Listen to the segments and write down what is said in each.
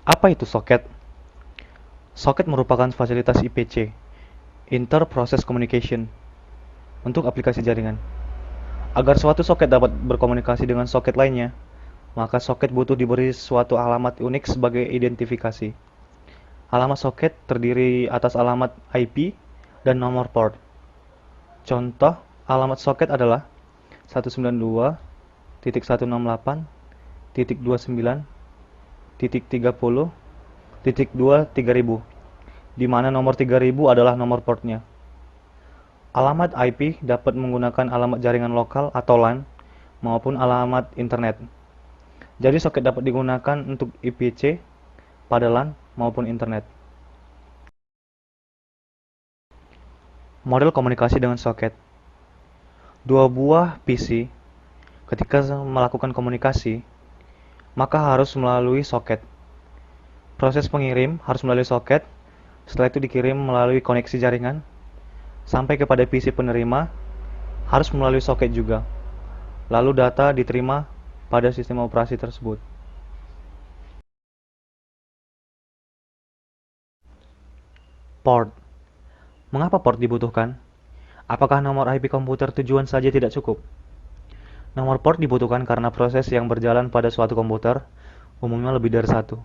Apa itu soket? Soket merupakan fasilitas IPC, Inter-Process Communication, untuk aplikasi jaringan. Agar suatu soket dapat berkomunikasi dengan soket lainnya, maka soket butuh diberi suatu alamat unik sebagai identifikasi. Alamat soket terdiri atas alamat IP dan nomor port. Contoh alamat soket adalah 192.168.29.30.2 di mana nomor 3000 adalah nomor portnya. Alamat IP dapat menggunakan alamat jaringan lokal atau LAN maupun alamat internet. Jadi soket dapat digunakan untuk IPC pada LAN maupun internet. Model komunikasi dengan soket. Dua buah PC ketika melakukan komunikasi, maka harus melalui soket. Proses pengirim harus melalui soket, setelah itu dikirim melalui koneksi jaringan, sampai kepada PC penerima, harus melalui soket juga. Lalu data diterima pada sistem operasi tersebut. Port. Mengapa port dibutuhkan? Apakah nomor IP komputer tujuan saja tidak cukup? Nomor port dibutuhkan karena proses yang berjalan pada suatu komputer umumnya lebih dari satu,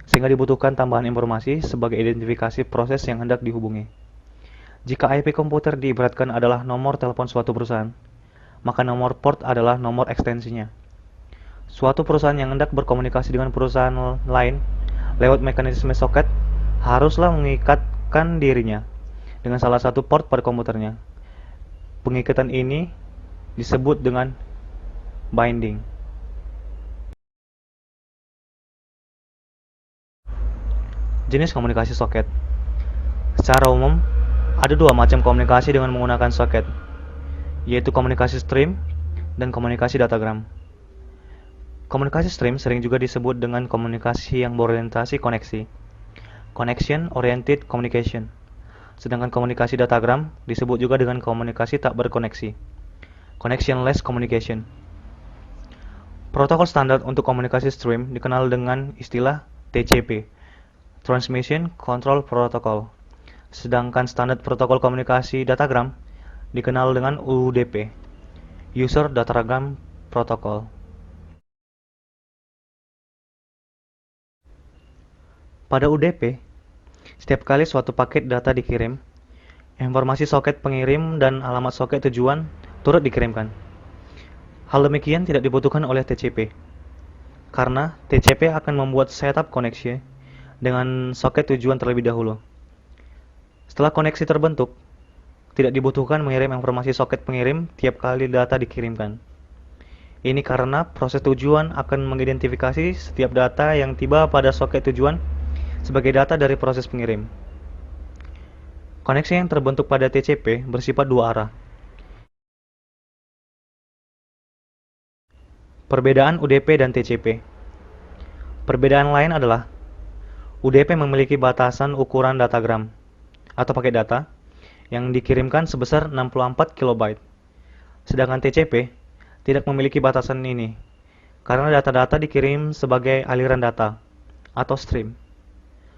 sehingga dibutuhkan tambahan informasi sebagai identifikasi proses yang hendak dihubungi. Jika IP komputer diibaratkan adalah nomor telepon suatu perusahaan, maka nomor port adalah nomor ekstensinya. Suatu perusahaan yang hendak berkomunikasi dengan perusahaan lain lewat mekanisme soket haruslah mengikatkan dirinya dengan salah satu port pada komputernya. Pengikatan ini disebut dengan binding. Jenis komunikasi soket. Secara umum, ada dua macam komunikasi dengan menggunakan soket, yaitu komunikasi stream dan komunikasi datagram. Komunikasi stream sering juga disebut dengan komunikasi yang berorientasi koneksi, connection oriented communication. Sedangkan komunikasi datagram disebut juga dengan komunikasi tak berkoneksi, connectionless communication. Protokol standar untuk komunikasi stream dikenal dengan istilah TCP, Transmission Control Protocol. Sedangkan standar protokol komunikasi datagram dikenal dengan UDP, User Datagram Protocol. Pada UDP, setiap kali suatu paket data dikirim, informasi soket pengirim dan alamat soket tujuan turut dikirimkan. Hal demikian tidak dibutuhkan oleh TCP, karena TCP akan membuat setup koneksi dengan soket tujuan terlebih dahulu. Setelah koneksi terbentuk, tidak dibutuhkan mengirim informasi soket pengirim tiap kali data dikirimkan. Ini karena proses tujuan akan mengidentifikasi setiap data yang tiba pada soket tujuan sebagai data dari proses pengirim. Koneksi yang terbentuk pada TCP bersifat dua arah. Perbedaan UDP dan TCP. Perbedaan lain adalah UDP memiliki batasan ukuran datagram atau paket data yang dikirimkan sebesar 64 KB. Sedangkan TCP tidak memiliki batasan ini karena data-data dikirim sebagai aliran data atau stream.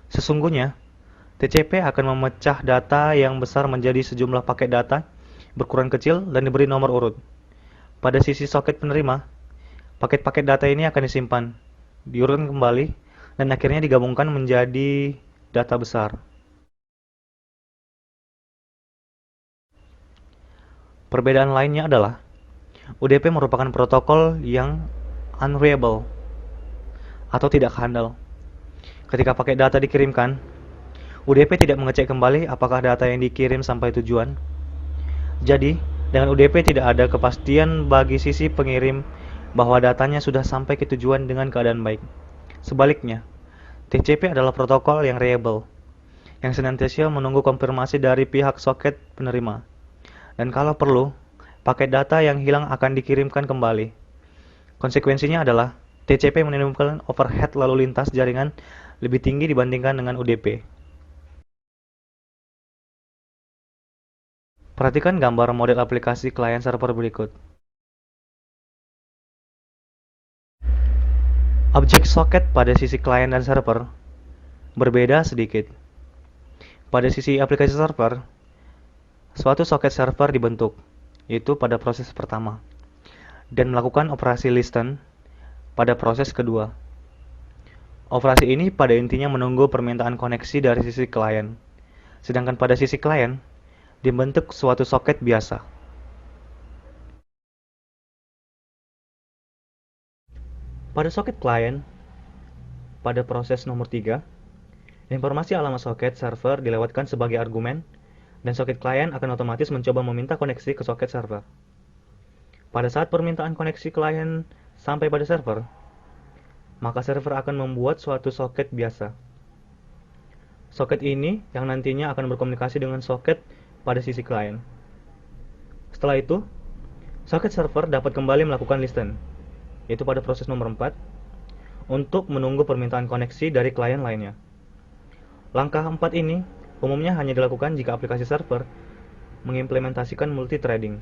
Sesungguhnya, TCP akan memecah data yang besar menjadi sejumlah paket data berukuran kecil dan diberi nomor urut. Pada sisi soket penerima, paket-paket data ini akan disimpan, diurutkan kembali, dan akhirnya digabungkan menjadi data besar. Perbedaan lainnya adalah UDP merupakan protokol yang unreliable atau tidak handal. Ketika paket data dikirimkan, UDP tidak mengecek kembali apakah data yang dikirim sampai tujuan. Jadi, dengan UDP tidak ada kepastian bagi sisi pengirim bahwa datanya sudah sampai ke tujuan dengan keadaan baik. Sebaliknya, TCP adalah protokol yang reliable, yang senantiasa menunggu konfirmasi dari pihak soket penerima. Dan kalau perlu, paket data yang hilang akan dikirimkan kembali. Konsekuensinya adalah TCP menimbulkan overhead lalu lintas jaringan lebih tinggi dibandingkan dengan UDP. Perhatikan gambar model aplikasi klien server berikut. Objek soket pada sisi klien dan server berbeda sedikit. Pada sisi aplikasi server, suatu soket server dibentuk, yaitu pada proses pertama, dan melakukan operasi listen pada proses kedua. Operasi ini pada intinya menunggu permintaan koneksi dari sisi klien, sedangkan pada sisi klien, dibentuk suatu soket biasa. Pada soket klien, pada proses nomor 3, informasi alamat soket server dilewatkan sebagai argumen, dan soket klien akan otomatis mencoba meminta koneksi ke soket server. Pada saat permintaan koneksi klien sampai pada server, maka server akan membuat suatu soket biasa. Soket ini yang nantinya akan berkomunikasi dengan soket pada sisi klien. Setelah itu, soket server dapat kembali melakukan listen, yaitu pada proses nomor 4, untuk menunggu permintaan koneksi dari klien lainnya. Langkah 4 ini umumnya hanya dilakukan jika aplikasi server mengimplementasikan multithreading.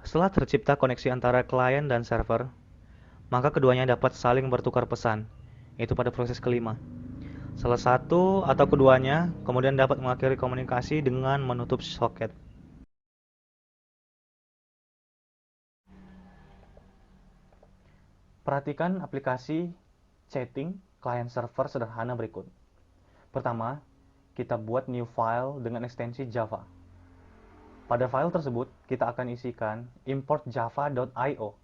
Setelah tercipta koneksi antara klien dan server, maka keduanya dapat saling bertukar pesan, yaitu pada proses kelima. Salah satu atau keduanya kemudian dapat mengakhiri komunikasi dengan menutup soket. Perhatikan aplikasi chatting client server sederhana berikut. Pertama, kita buat new file dengan ekstensi Java. Pada file tersebut, kita akan isikan import java.io,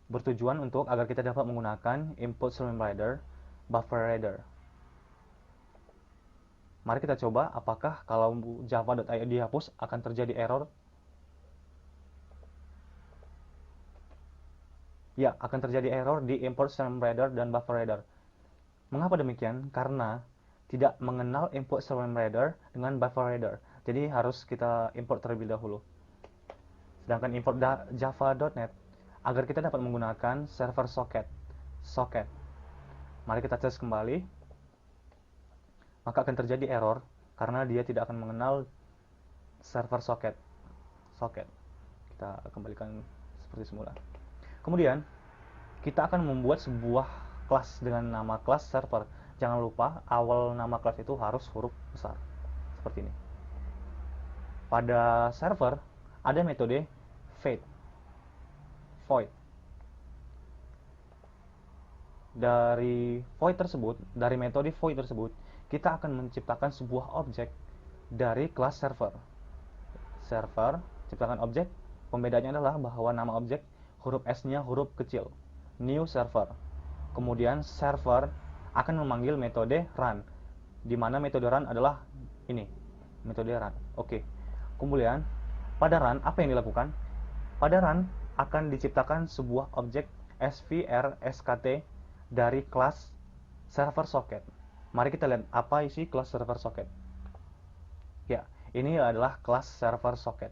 bertujuan untuk agar kita dapat menggunakan input stream reader, buffer reader. Mari kita coba apakah kalau java.io dihapus akan terjadi error. Ya, akan terjadi error di import stream reader dan buffer reader. Mengapa demikian? Karena tidak mengenal input stream reader dengan buffer reader. Jadi harus kita import terlebih dahulu. Sedangkan import java.net agar kita dapat menggunakan server socket. Mari kita tes kembali. Maka akan terjadi error karena dia tidak akan mengenal server socket. Kita kembalikan seperti semula. Kemudian, kita akan membuat sebuah kelas dengan nama kelas server. Jangan lupa, awal nama kelas itu harus huruf besar. Seperti ini. Pada server, ada metode void. Dari metode void tersebut, kita akan menciptakan sebuah objek dari kelas server. Ciptakan objek. Pembedanya adalah bahwa nama objek huruf S-nya huruf kecil, new server. Kemudian server akan memanggil metode run, di mana metode run adalah ini, metode run. Oke. Kemudian pada run apa yang dilakukan? Pada run akan diciptakan sebuah objek svr skt dari kelas server socket. Mari kita lihat apa isi kelas server socket. Ya, ini adalah kelas server socket.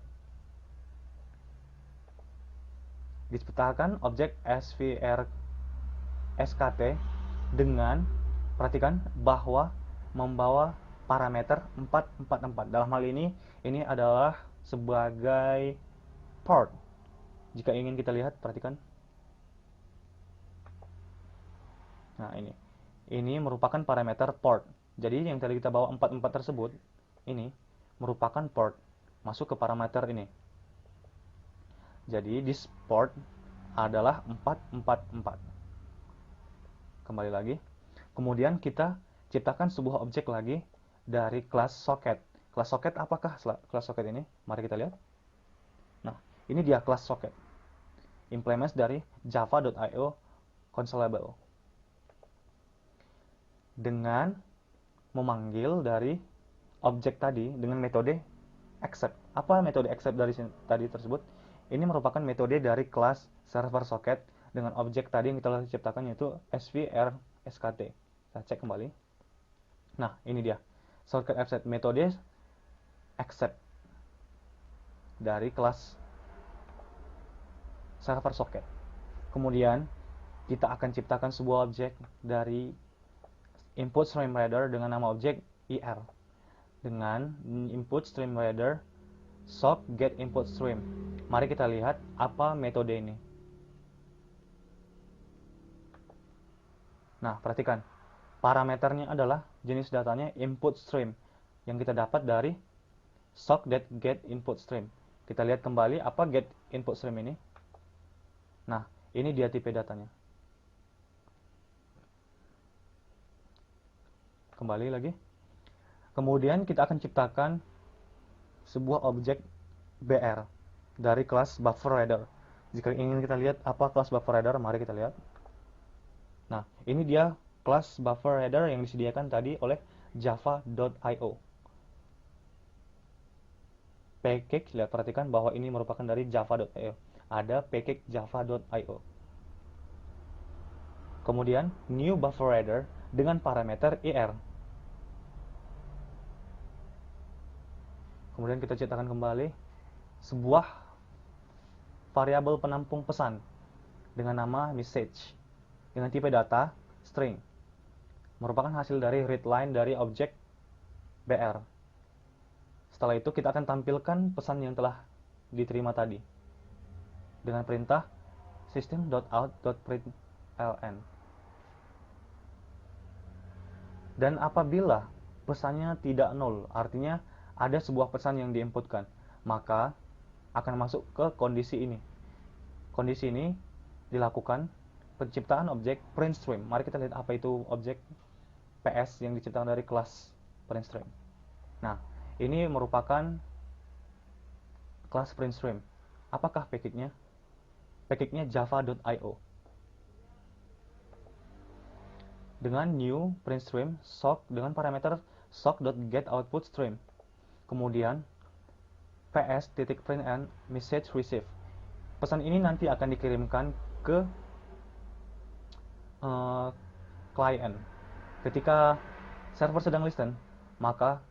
Diciptakan objek svr skt dengan, perhatikan bahwa membawa parameter 444. Dalam hal ini adalah sebagai port. Jika ingin kita lihat, perhatikan. Nah, ini merupakan parameter port. Jadi yang tadi kita bawa 44 tersebut, ini merupakan port masuk ke parameter ini. Jadi this port adalah 444. Kembali lagi. Kemudian kita ciptakan sebuah objek lagi dari kelas socket. Kelas socket apakah kelas socket ini? Mari kita lihat. Nah, ini dia kelas socket. Implements dari java.io consolable. Dengan memanggil dari objek tadi dengan metode accept. Apa metode accept dari tadi tersebut? Ini merupakan metode dari kelas server socket dengan objek tadi yang kita ciptakan, yaitu svr skt. Kita cek kembali. Nah, ini dia socket accept, metode accept dari kelas server socket. Kemudian kita akan ciptakan sebuah objek dari input stream reader dengan nama objek ir, dengan input stream reader sock get input stream. Mari kita lihat apa metode ini. Nah, perhatikan. Parameternya adalah jenis datanya input stream yang kita dapat dari sock.getInputStream. Kita lihat kembali apa get input stream ini. Nah, ini dia tipe datanya. Kembali lagi. Kemudian kita akan ciptakan sebuah objek BR dari kelas BufferReader. Jika ingin kita lihat apa kelas BufferReader, mari kita lihat. Nah, ini dia kelas BufferReader yang disediakan tadi oleh java.io. Package, lihat, perhatikan bahwa ini merupakan dari java.io. Ada package java.io. Kemudian new BufferReader dengan parameter ir. Kemudian kita ciptakan kembali sebuah variabel penampung pesan dengan nama message dengan tipe data string, merupakan hasil dari readline dari objek BR. Setelah itu kita akan tampilkan pesan yang telah diterima tadi dengan perintah system.out.println. Dan apabila pesannya tidak nol, artinya ada sebuah pesan yang diinputkan, maka akan masuk ke kondisi ini. Kondisi ini dilakukan penciptaan objek printStream. Mari kita lihat apa itu objek PS yang diciptakan dari kelas printStream. Nah, ini merupakan kelas printStream. Apakah package-nya? Package-nya java.io. Dengan new printStream sock dengan parameter sock.getOutputStream. Kemudian ps.println message receive. Pesan ini nanti akan dikirimkan ke klien. Ketika server sedang listen, maka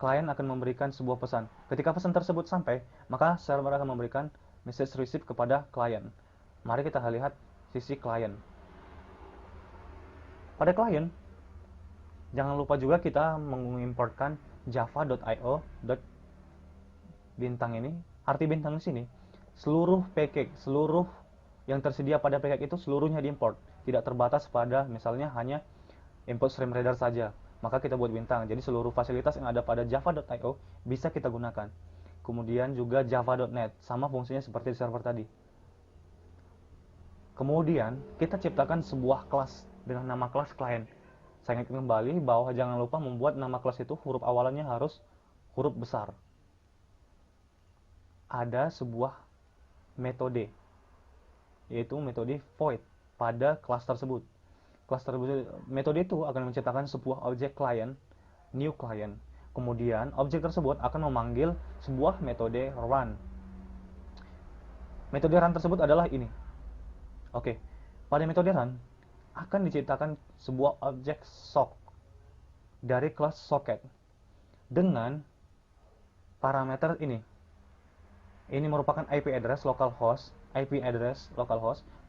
klien akan memberikan sebuah pesan. Ketika pesan tersebut sampai, maka server akan memberikan message receive kepada klien. Mari kita lihat sisi klien. Pada klien, jangan lupa juga kita mengimportkan java.io bintang ini. Arti bintang di sini, seluruh package, seluruh yang tersedia pada package itu seluruhnya diimport, tidak terbatas pada misalnya hanya input stream reader saja. Maka kita buat bintang. Jadi seluruh fasilitas yang ada pada java.io bisa kita gunakan. Kemudian juga java.net, sama fungsinya seperti di server tadi. Kemudian kita ciptakan sebuah kelas dengan nama kelas client. Saya ingatkan kembali bahwa jangan lupa membuat nama kelas itu huruf awalannya harus huruf besar. Ada sebuah metode, yaitu metode void pada kelas tersebut. Metode itu akan menciptakan sebuah objek client, new client. Kemudian objek tersebut akan memanggil sebuah metode run. Metode run tersebut adalah ini. Oke, pada metode run akan diciptakan sebuah objek sock dari kelas socket dengan parameter ini. Ini merupakan IP address localhost,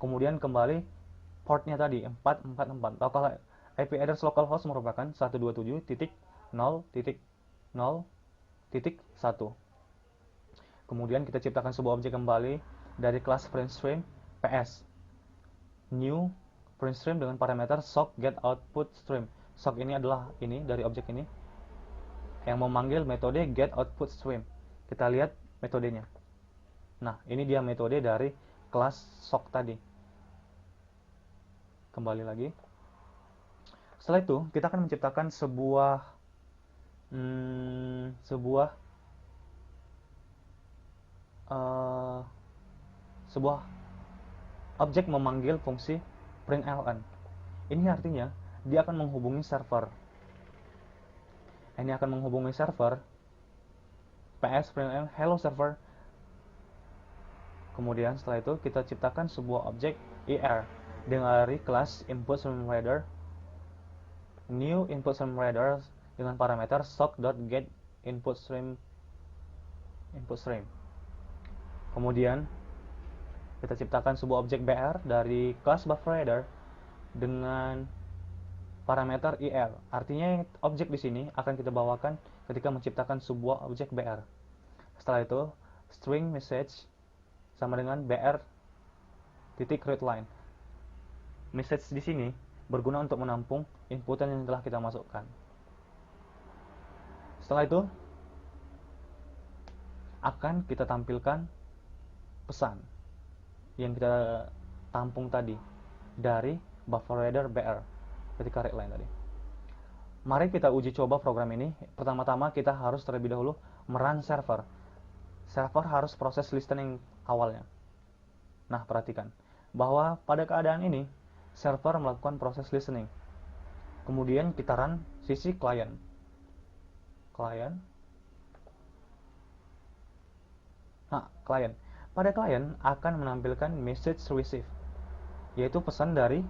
kemudian kembali portnya tadi 444. IP address localhost merupakan 127.0.0.1. Kemudian kita ciptakan sebuah objek kembali dari kelas printStream ps new printStream dengan parameter sock.getOutputStream. Sock ini adalah ini dari objek ini yang memanggil metode getOutputStream. Kita lihat metodenya. Nah, ini dia metode dari kelas sock tadi. Kembali lagi. Setelah itu, kita akan menciptakan sebuah objek memanggil fungsi println. Ini artinya dia akan menghubungi server. Ini akan menghubungi server ps println hello server. Kemudian setelah itu kita ciptakan sebuah objek ir dari kelas inputStreamReader, new inputStreamReader dengan parameter sock.getInputStream. Kemudian kita ciptakan sebuah objek BR dari kelas BufferReader dengan parameter ir. Artinya objek di sini akan kita bawakan ketika menciptakan sebuah objek BR. Setelah itu string message sama dengan br titik readline. message di sini berguna untuk menampung inputan yang telah kita masukkan. Setelah itu akan kita tampilkan pesan yang kita tampung tadi dari buffer reader BR ketika read line tadi. Mari kita uji coba program ini. Pertama-tama kita harus terlebih dahulu merun server. Server harus proses listening awalnya. Nah, perhatikan bahwa pada keadaan ini server melakukan proses listening. Kemudian kita run sisi klien. Klien. Pada klien akan menampilkan message receive, yaitu pesan dari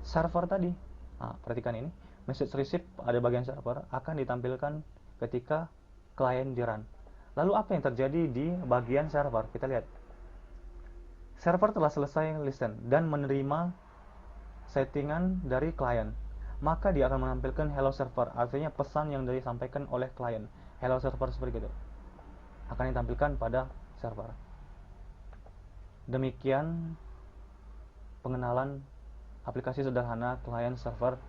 server tadi. Nah, perhatikan ini. Message receive ada bagian server akan ditampilkan ketika klien di run. Lalu apa yang terjadi di bagian server? Kita lihat. Server telah selesai listen dan menerima settingan dari klien. Maka dia akan menampilkan hello server, artinya pesan yang disampaikan oleh klien. Hello server seperti itu akan ditampilkan pada server. Demikian pengenalan aplikasi sederhana client server